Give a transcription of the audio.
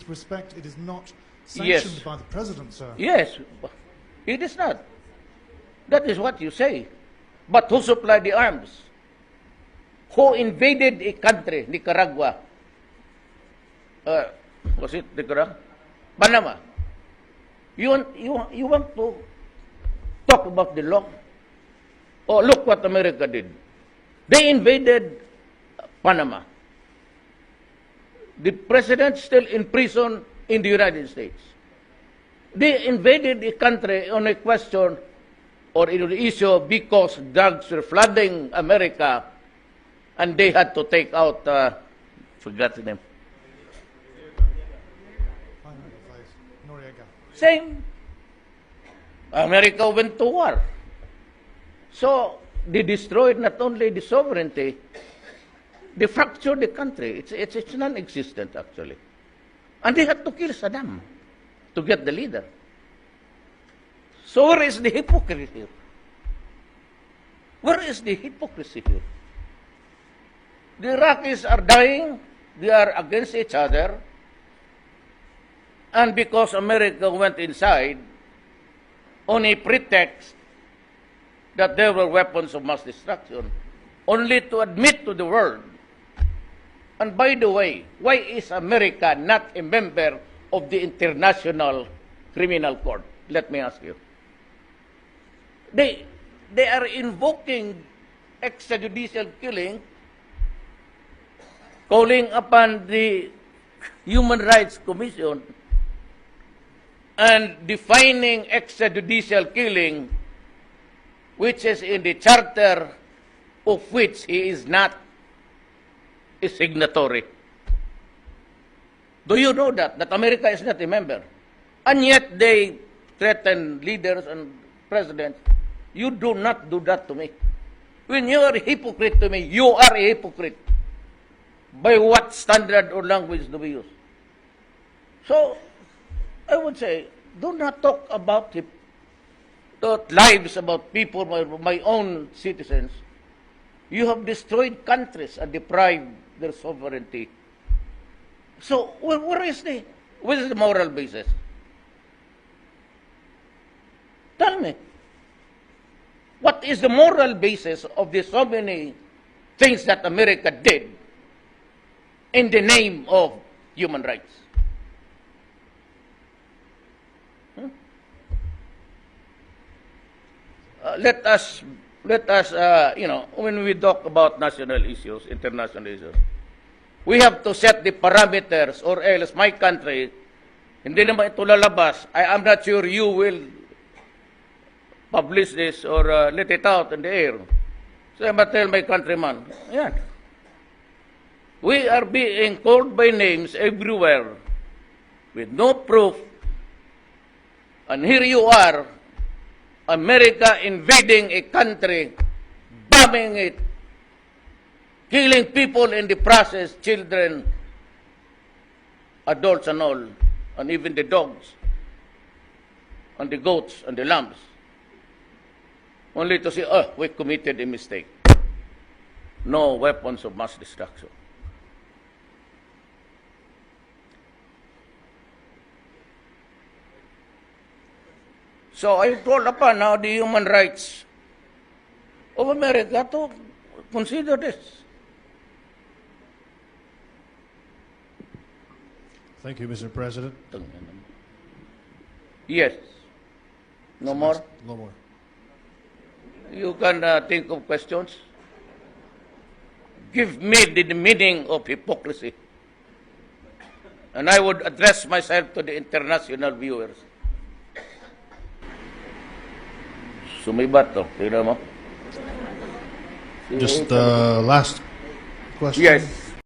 with respect, it is not Yes. sanctioned by the President, sir. Yes, it is not. That is what you say. But who supplied the arms? Who invaded a country, Nicaragua? Was it Nicaragua? Panama. You want to talk about the law? Oh, look what America did. They invaded Panama. The president still in prison in the United States. They invaded the country on a question or in the issue because drugs were flooding America and they had to take out, forgot the name. Noriega. Same. America went to war. So they destroyed not only the sovereignty, they fractured the country. It's non-existent actually. And they had to kill Saddam to get the leader. So where is the hypocrisy here? Where is the hypocrisy here? The Iraqis are dying, they are against each other, and because America went inside on a pretext that there were weapons of mass destruction, only to admit to the world. And by the way, why is America not a member of the International Criminal Court? Let me ask you. They are invoking extrajudicial killing, calling upon the Human Rights Commission and defining extrajudicial killing, which is in the charter of which he is not a signatory. Do you know that America is not a member? And yet they threaten leaders and presidents. You do not do that to me. When you are a hypocrite to me, you are a hypocrite. By what standard or language do we use? So, I would say, do not talk about lives, about people, my own citizens. You have destroyed countries and deprived their sovereignty. So, where is the moral basis? Tell me. What is the moral basis of the so many things that America did in the name of human rights? Let us, when we talk about national issues, international issues, we have to set the parameters or else my country, hindi naman ito lalabas. I am not sure you will publish this or let it out in the air. So I must tell my countrymen, yeah, we are being called by names everywhere with no proof. And here you are, America invading a country, bombing it, killing people in the process, children, adults and all, and even the dogs, and the goats and the lambs. Only to say, we committed a mistake. No weapons of mass destruction. So I call upon now the human rights of America to consider this. Thank you, Mr. President. Yes. No more? No more. You can think of questions. Give me the meaning of hypocrisy. And I would address myself to the international viewers. Sumibat to. Tignan mo. Just last question. Yes.